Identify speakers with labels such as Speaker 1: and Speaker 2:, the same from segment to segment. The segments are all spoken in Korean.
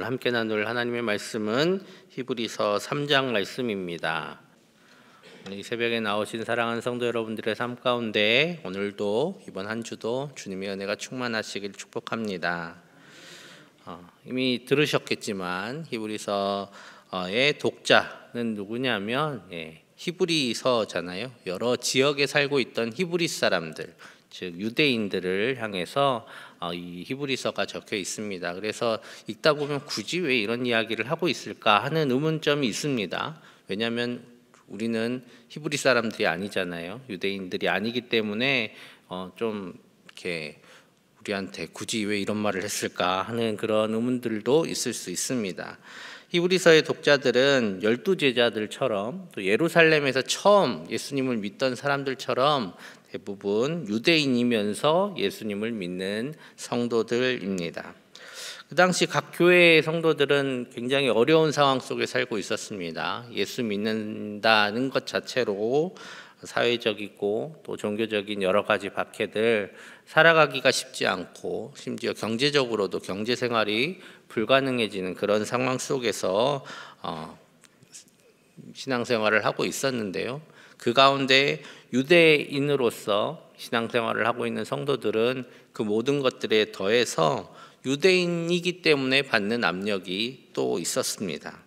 Speaker 1: 오늘 함께 나눌 하나님의 말씀은 히브리서 3장 말씀입니다. 이 새벽에 나오신 사랑하는 성도 여러분들의 삶 가운데 오늘도 이번 한 주도 주님의 은혜가 충만하시길 축복합니다. 이미 들으셨겠지만 히브리서의 독자는 누구냐면 히브리서잖아요. 여러 지역에 살고 있던 히브리 사람들, 즉 유대인들을 향해서 이 히브리서가 적혀 있습니다. 그래서 읽다 보면 굳이 왜 이런 이야기를 하고 있을까 하는 의문점이 있습니다. 왜냐하면 우리는 히브리 사람들이 아니잖아요. 유대인들이 아니기 때문에 좀 이렇게 우리한테 굳이 왜 이런 말을 했을까 하는 그런 의문들도 있을 수 있습니다. 히브리서의 독자들은 12제자들처럼 또 예루살렘에서 처음 예수님을 믿던 사람들처럼 대부분 유대인이면서 예수님을 믿는 성도들입니다. 그 당시 각 교회의 성도들은 굉장히 어려운 상황 속에 살고 있었습니다. 예수 믿는다는 것 자체로 사회적이고 또 종교적인 여러 가지 박해들 살아가기가 쉽지 않고 심지어 경제적으로도 경제 생활이 불가능해지는 그런 상황 속에서 신앙생활을 하고 있었는데요. 그 가운데 유대인으로서 신앙생활을 하고 있는 성도들은 그 모든 것들에 더해서 유대인이기 때문에 받는 압력이 또 있었습니다.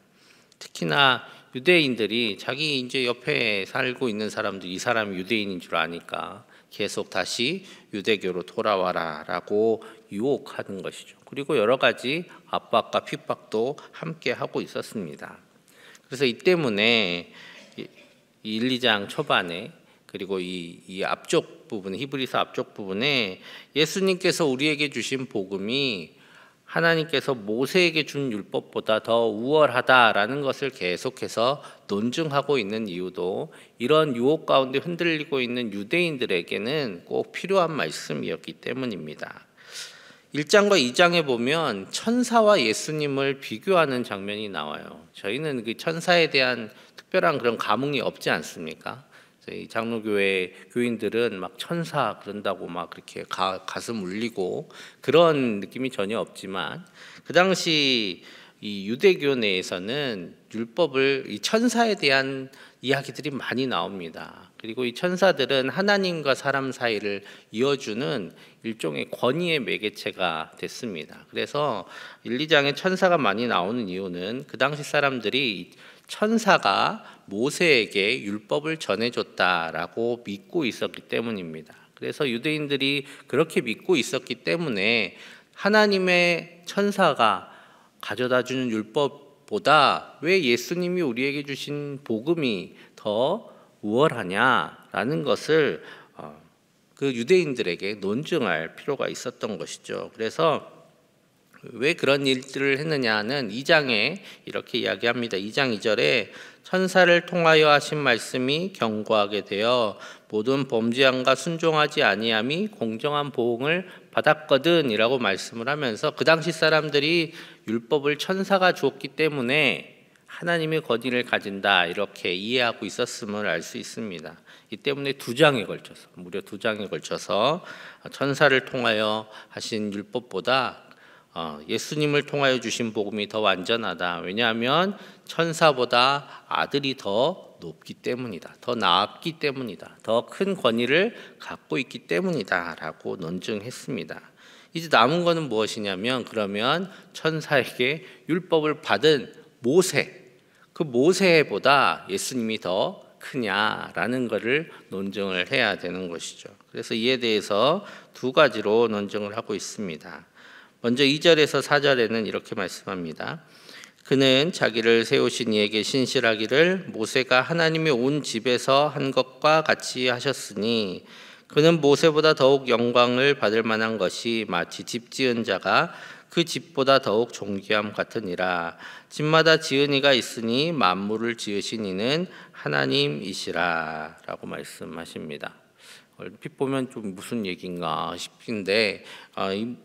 Speaker 1: 특히나 유대인들이 자기 이제 옆에 살고 있는 사람들 이 사람이 유대인인 줄 아니까 계속 다시 유대교로 돌아와라라고 유혹하는 것이죠. 그리고 여러 가지 압박과 핍박도 함께 하고 있었습니다. 그래서 이 때문에 1, 2장 초반에 그리고 이 앞쪽 부분 히브리서 앞쪽 부분에 예수님께서 우리에게 주신 복음이 하나님께서 모세에게 준 율법보다 더 우월하다라는 것을 계속해서 논증하고 있는 이유도 이런 유혹 가운데 흔들리고 있는 유대인들에게는 꼭 필요한 말씀이었기 때문입니다. 1장과 2장에 보면 천사와 예수님을 비교하는 장면이 나와요. 저희는 그 천사에 대한 특별한 그런 감흥이 없지 않습니까? 저희 장로교회 교인들은 막 천사 그런다고 막 그렇게 가슴 울리고 그런 느낌이 전혀 없지만 그 당시 이 유대교 내에서는 율법을 이 천사에 대한 이야기들이 많이 나옵니다. 그리고 이 천사들은 하나님과 사람 사이를 이어주는 일종의 권위의 매개체가 됐습니다. 그래서 1, 2장에 천사가 많이 나오는 이유는 그 당시 사람들이 천사가 모세에게 율법을 전해줬다라고 믿고 있었기 때문입니다. 그래서 유대인들이 그렇게 믿고 있었기 때문에 하나님의 천사가 가져다주는 율법보다 왜 예수님이 우리에게 주신 복음이 더 우월하냐라는 것을 그 유대인들에게 논증할 필요가 있었던 것이죠. 그래서 왜 그런 일들을 했느냐는 2장에 이렇게 이야기합니다. 2장 2절에 천사를 통하여 하신 말씀이 견고하게 되어 모든 범죄함과 순종하지 아니함이 공정한 보응을 받았거든 이라고 말씀을 하면서 그 당시 사람들이 율법을 천사가 주었기 때문에 하나님의 권위를 가진다 이렇게 이해하고 있었음을 알 수 있습니다. 이 때문에 2장에 걸쳐서 무려 2장에 걸쳐서 천사를 통하여 하신 율법보다 예수님을 통하여 주신 복음이 더 완전하다. 왜냐하면 천사보다 아들이 더 높기 때문이다. 더 나았기 때문이다. 더 큰 권위를 갖고 있기 때문이다 라고 논증했습니다. 이제 남은 것은 무엇이냐면 그러면 천사에게 율법을 받은 모세, 그 모세보다 예수님이 더 크냐라는 것을 논증을 해야 되는 것이죠. 그래서 이에 대해서 두 가지로 논증을 하고 있습니다. 먼저 2절에서 4절에는 이렇게 말씀합니다. 그는 자기를 세우신 이에게 신실하기를 모세가 하나님의 온 집에서 한 것과 같이 하셨으니 그는 모세보다 더욱 영광을 받을 만한 것이 마치 집 지은 자가 그 집보다 더욱 존귀함 같으니라. 집마다 지은 이가 있으니 만물을 지으신 이는 하나님이시라 라고 말씀하십니다. 얼핏 보면 좀 무슨 얘기인가 싶은데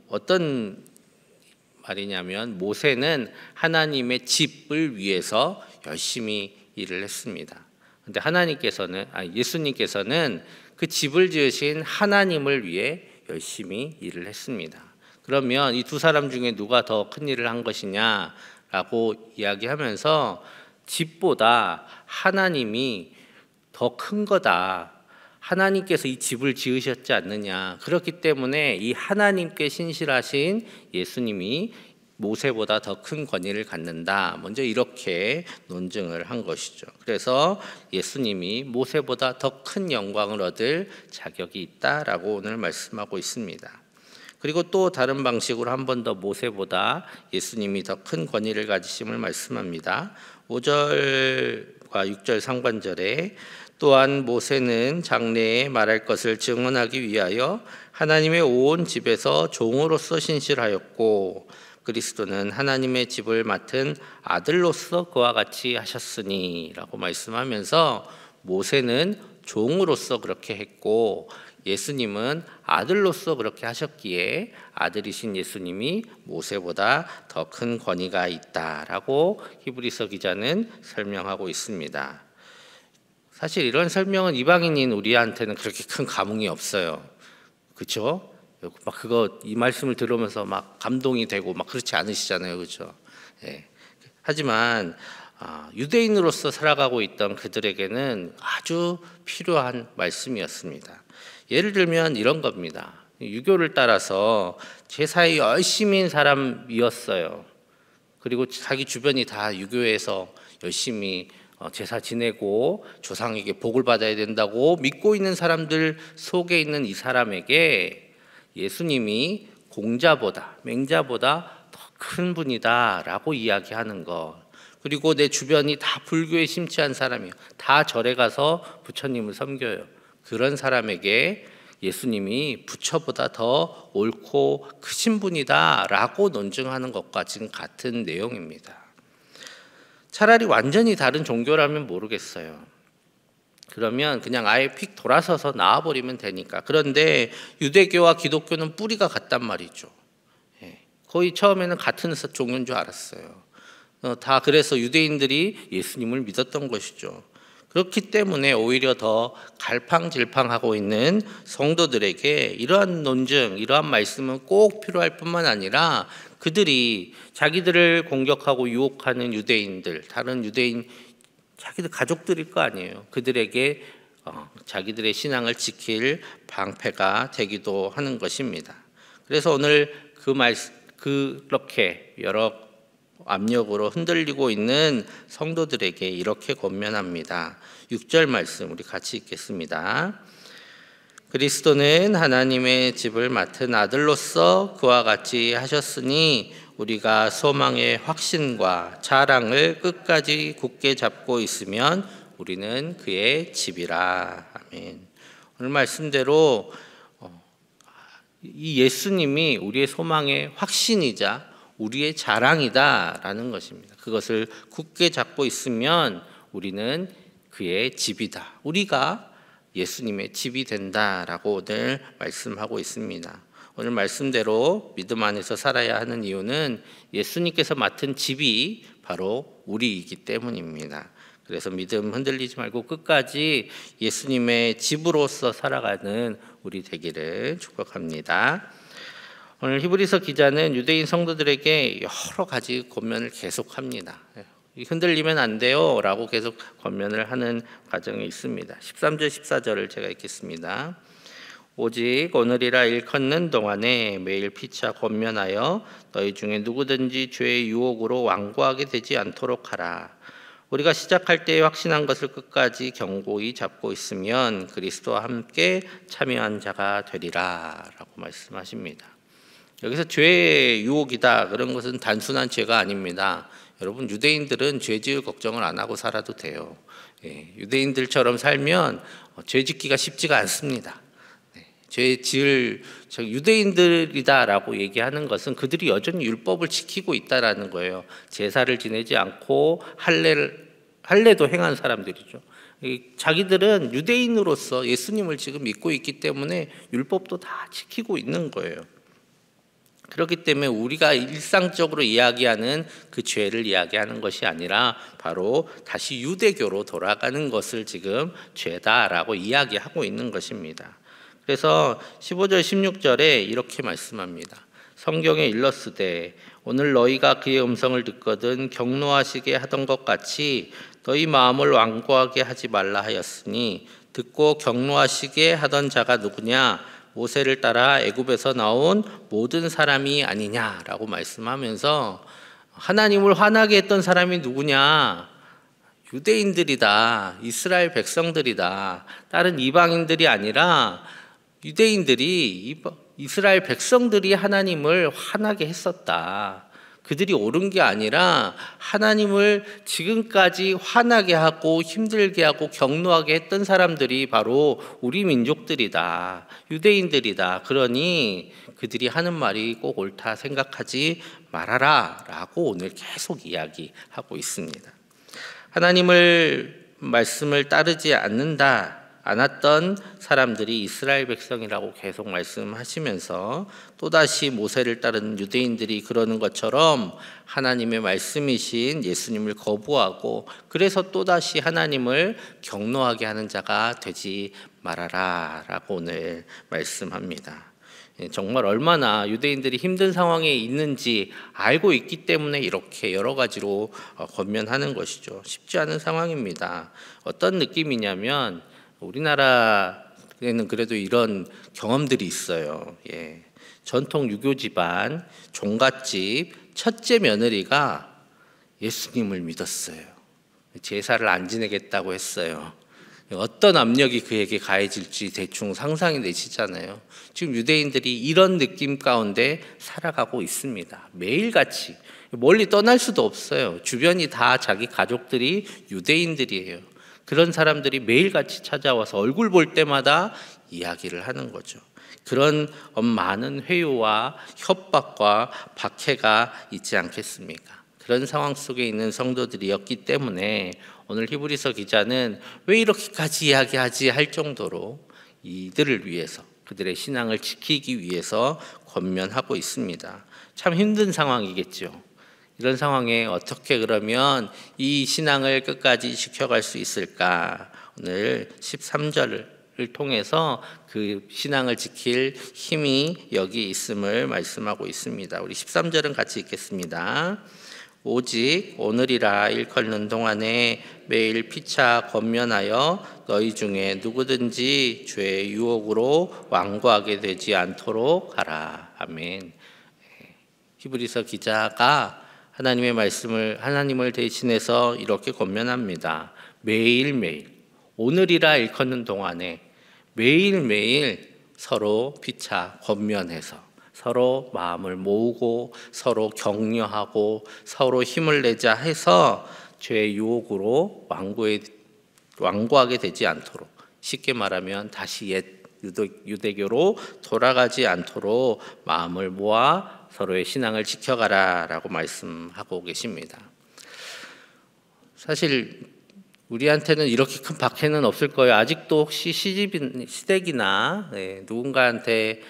Speaker 1: 어떤 말이냐면 모세는 하나님의 집을 위해서 열심히 일을 했습니다. 근데 예수님께서는 그 집을 지으신 하나님을 위해 열심히 일을 했습니다. 그러면 이 두 사람 중에 누가 더 큰 일을 한 것이냐라고 이야기하면서 집보다 하나님이 더 큰 거다. 하나님께서 이 집을 지으셨지 않느냐. 그렇기 때문에 이 하나님께 신실하신 예수님이 모세보다 더 큰 권위를 갖는다. 먼저 이렇게 논증을 한 것이죠. 그래서 예수님이 모세보다 더 큰 영광을 얻을 자격이 있다라고 오늘 말씀하고 있습니다. 그리고 또 다른 방식으로 한 번 더 모세보다 예수님이 더 큰 권위를 가지심을 말씀합니다. 5절과 6절 상반절에 또한 모세는 장래에 말할 것을 증언하기 위하여 하나님의 온 집에서 종으로서 신실하였고 그리스도는 하나님의 집을 맡은 아들로서 그와 같이 하셨으니 라고 말씀하면서 모세는 종으로서 그렇게 했고 예수님은 아들로서 그렇게 하셨기에 아들이신 예수님이 모세보다 더 큰 권위가 있다라고 히브리서 기자는 설명하고 있습니다. 사실 이런 설명은 이방인인 우리한테는 그렇게 큰 감흥이 없어요. 그렇죠? 막 그거 이 말씀을 들으면서 막 감동이 되고 막 그렇지 않으시잖아요. 그렇죠? 예. 하지만 유대인으로서 살아가고 있던 그들에게는 아주 필요한 말씀이었습니다. 예를 들면 이런 겁니다. 유교를 따라서 제사에 열심인 사람이었어요. 그리고 자기 주변이 다 유교에서 열심히 제사 지내고 조상에게 복을 받아야 된다고 믿고 있는 사람들 속에 있는 이 사람에게 예수님이 공자보다 맹자보다 더 큰 분이다라고 이야기하는 것. 그리고 내 주변이 다 불교에 심취한 사람이에요. 다 절에 가서 부처님을 섬겨요. 그런 사람에게 예수님이 부처보다 더 옳고 크신 분이다라고 논증하는 것과 지금 같은 내용입니다. 차라리 완전히 다른 종교라면 모르겠어요. 그러면 그냥 아예 픽 돌아서서 나와버리면 되니까. 그런데 유대교와 기독교는 뿌리가 같단 말이죠. 거의 처음에는 같은 종교인 줄 알았어요. 다 그래서 유대인들이 예수님을 믿었던 것이죠. 그렇기 때문에 오히려 더 갈팡질팡하고 있는 성도들에게 이러한 논증, 이러한 말씀은 꼭 필요할 뿐만 아니라 그들이 자기들을 공격하고 유혹하는 유대인들, 다른 유대인 자기들 가족들일 거 아니에요. 그들에게 자기들의 신앙을 지킬 방패가 되기도 하는 것입니다. 그래서 오늘 그렇게 여러 압력으로 흔들리고 있는 성도들에게 이렇게 권면합니다. 6절 말씀 우리 같이 읽겠습니다. 그리스도는 하나님의 집을 맡은 아들로서 그와 같이 하셨으니 우리가 소망의 확신과 자랑을 끝까지 굳게 잡고 있으면 우리는 그의 집이라. 아멘. 오늘 말씀대로 이 예수님이 우리의 소망의 확신이자 우리의 자랑이다라는 것입니다. 그것을 굳게 잡고 있으면 우리는 그의 집이다. 우리가 예수님의 집이 된다라고 오늘 말씀하고 있습니다. 오늘 말씀대로 믿음 안에서 살아야 하는 이유는 예수님께서 맡은 집이 바로 우리이기 때문입니다. 그래서 믿음 흔들리지 말고 끝까지 예수님의 집으로서 살아가는 우리 되기를 축복합니다. 오늘 히브리서 기자는 유대인 성도들에게 여러 가지 권면을 계속합니다. 흔들리면 안 돼요 라고 계속 권면을 하는 과정이 있습니다. 13절 14절을 제가 읽겠습니다. 오직 오늘이라 일컫는 동안에 매일 피차 권면하여 너희 중에 누구든지 죄의 유혹으로 완고하게 되지 않도록 하라. 우리가 시작할 때 확신한 것을 끝까지 견고히 잡고 있으면 그리스도와 함께 참여한 자가 되리라 라고 말씀하십니다. 여기서 죄의 유혹이다 그런 것은 단순한 죄가 아닙니다. 여러분 유대인들은 죄 지을 걱정을 안 하고 살아도 돼요. 유대인들처럼 살면 죄 짓기가 쉽지가 않습니다. 죄 지을 유대인들이다라고 얘기하는 것은 그들이 여전히 율법을 지키고 있다라는 거예요. 제사를 지내지 않고 할례도 행한 사람들이죠. 자기들은 유대인으로서 예수님을 지금 믿고 있기 때문에 율법도 다 지키고 있는 거예요. 그렇기 때문에 우리가 일상적으로 이야기하는 그 죄를 이야기하는 것이 아니라 바로 다시 유대교로 돌아가는 것을 지금 죄다라고 이야기하고 있는 것입니다. 그래서 15절 16절에 이렇게 말씀합니다. 성경에 일렀으되 오늘 너희가 그의 음성을 듣거든 경노하시게 하던 것 같이 너희 마음을 완고하게 하지 말라 하였으니 듣고 경노하시게 하던 자가 누구냐? 모세를 따라 애굽에서 나온 모든 사람이 아니냐라고 말씀하면서 하나님을 화나게 했던 사람이 누구냐? 유대인들이다. 이스라엘 백성들이다. 다른 이방인들이 아니라 유대인들이, 이스라엘 백성들이 하나님을 화나게 했었다. 그들이 옳은 게 아니라 하나님을 지금까지 화나게 하고 힘들게 하고 경노하게 했던 사람들이 바로 우리 민족들이다. 유대인들이다. 그러니 그들이 하는 말이 꼭 옳다 생각하지 말아라 라고 오늘 계속 이야기하고 있습니다. 하나님을 말씀을 따르지 않았던 사람들이 이스라엘 백성이라고 계속 말씀하시면서 또다시 모세를 따르는 유대인들이 그러는 것처럼 하나님의 말씀이신 예수님을 거부하고 그래서 또다시 하나님을 경노하게 하는 자가 되지 말아라 라고 오늘 말씀합니다. 정말 얼마나 유대인들이 힘든 상황에 있는지 알고 있기 때문에 이렇게 여러 가지로 권면하는 것이죠. 쉽지 않은 상황입니다. 어떤 느낌이냐면 우리나라에는 그래도 이런 경험들이 있어요. 전통 유교 집안 종갓집 첫째 며느리가 예수님을 믿었어요. 제사를 안 지내겠다고 했어요. 어떤 압력이 그에게 가해질지 대충 상상이 되시잖아요. 지금 유대인들이 이런 느낌 가운데 살아가고 있습니다. 매일같이 멀리 떠날 수도 없어요. 주변이 다 자기 가족들이 유대인들이에요. 그런 사람들이 매일같이 찾아와서 얼굴 볼 때마다 이야기를 하는 거죠. 그런 많은 회유와 협박과 박해가 있지 않겠습니까? 그런 상황 속에 있는 성도들이었기 때문에 오늘 히브리서 기자는 왜 이렇게까지 이야기하지 할 정도로 이들을 위해서 그들의 신앙을 지키기 위해서 권면하고 있습니다. 참 힘든 상황이겠죠. 이런 상황에 어떻게 그러면 이 신앙을 끝까지 지켜갈 수 있을까? 오늘 13절을 통해서 그 신앙을 지킬 힘이 여기 있음을 말씀하고 있습니다. 우리 13절은 같이 읽겠습니다. 오직 오늘이라 일컫는 동안에 매일 피차 권면하여 너희 중에 누구든지 죄의 유혹으로 완고하게 되지 않도록 하라. 아멘. 히브리서 기자가 하나님의 말씀을 하나님을 대신해서 이렇게 권면합니다. 매일매일 오늘이라 일컫는 동안에 매일매일 서로 피차 권면해서 서로 마음을 모으고 서로 격려하고 서로 힘을 내자 해서 죄의 유혹으로 완고하게 되지 않도록, 쉽게 말하면 다시 옛 유대교로 돌아가지 않도록 마음을 모아 서로의 신앙을 지켜가라 라고 말씀하고 계십니다. 사실 우리한테는 이렇게 큰 박해는 없을 거예요. 아직도 혹시 시댁이나 누군가한테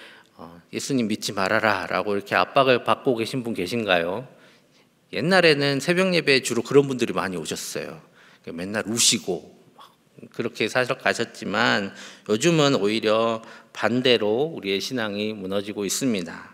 Speaker 1: 예수님 믿지 말아라 라고 이렇게 압박을 받고 계신 분 계신가요? 옛날에는 새벽 예배에 주로 그런 분들이 많이 오셨어요. 맨날 우시고 그렇게 가셨지만 요즘은 오히려 반대로 우리의 신앙이 무너지고 있습니다.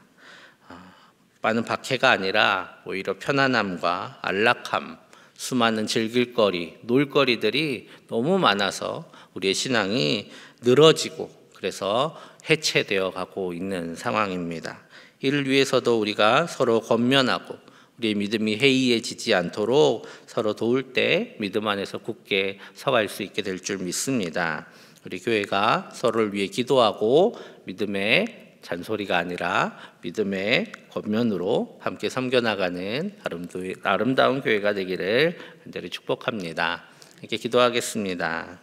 Speaker 1: 많은 박해가 아니라 오히려 편안함과 안락함, 수많은 즐길거리, 놀거리들이 너무 많아서 우리의 신앙이 늘어지고 그래서 해체되어 가고 있는 상황입니다. 이를 위해서도 우리가 서로 권면하고 우리의 믿음이 해이해지지 않도록 서로 도울 때 믿음 안에서 굳게 서갈 수 있게 될 줄 믿습니다. 우리 교회가 서로를 위해 기도하고 믿음의 잔소리가 아니라 믿음의 권면으로 함께 섬겨나가는 아름다운 교회가 되기를 간절히 축복합니다. 이렇게 기도하겠습니다.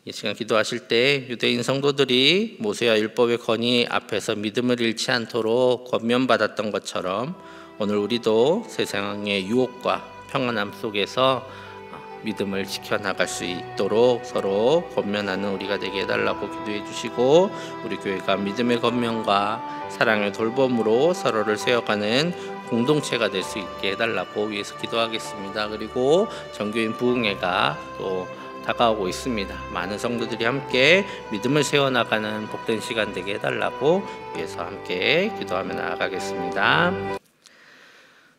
Speaker 1: 이 시간 기도하실 때 유대인 성도들이 모세와 율법의 건의 앞에서 믿음을 잃지 않도록 권면받았던 것처럼 오늘 우리도 세상의 유혹과 평안함 속에서 믿음을 지켜나갈 수 있도록 서로 권면하는 우리가 되게 해달라고 기도해 주시고 우리 교회가 믿음의 권면과 사랑의 돌봄으로 서로를 세워가는 공동체가 될 수 있게 해달라고 위해서 기도하겠습니다. 그리고 정교인 부흥회가 또 다가오고 있습니다. 많은 성도들이 함께 믿음을 세워나가는 복된 시간 되게 해달라고 위해서 함께 기도하며 나아가겠습니다.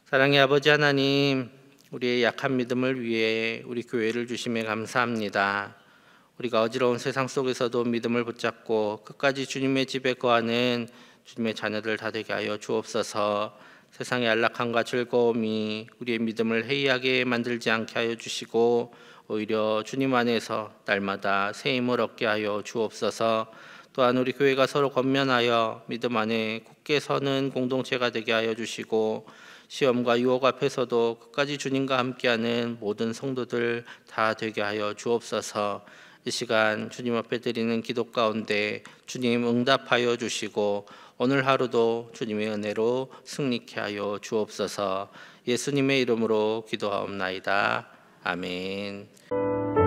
Speaker 1: 사랑의 아버지 하나님, 우리의 약한 믿음을 위해 우리 교회를 주심에 감사합니다. 우리가 어지러운 세상 속에서도 믿음을 붙잡고 끝까지 주님의 집에 거하는 주님의 자녀들 다 되게 하여 주옵소서. 세상의 안락함과 즐거움이 우리의 믿음을 해이하게 만들지 않게 하여 주시고 오히려 주님 안에서 날마다 새 힘을 얻게 하여 주옵소서. 또한 우리 교회가 서로 권면하여 믿음 안에 굳게 서는 공동체가 되게 하여 주시고 시험과 유혹 앞에서도 끝까지 주님과 함께하는 모든 성도들 다 되게 하여 주옵소서. 이 시간 주님 앞에 드리는 기도 가운데 주님 응답하여 주시고 오늘 하루도 주님의 은혜로 승리케 하여 주옵소서. 예수님의 이름으로 기도하옵나이다. 아멘.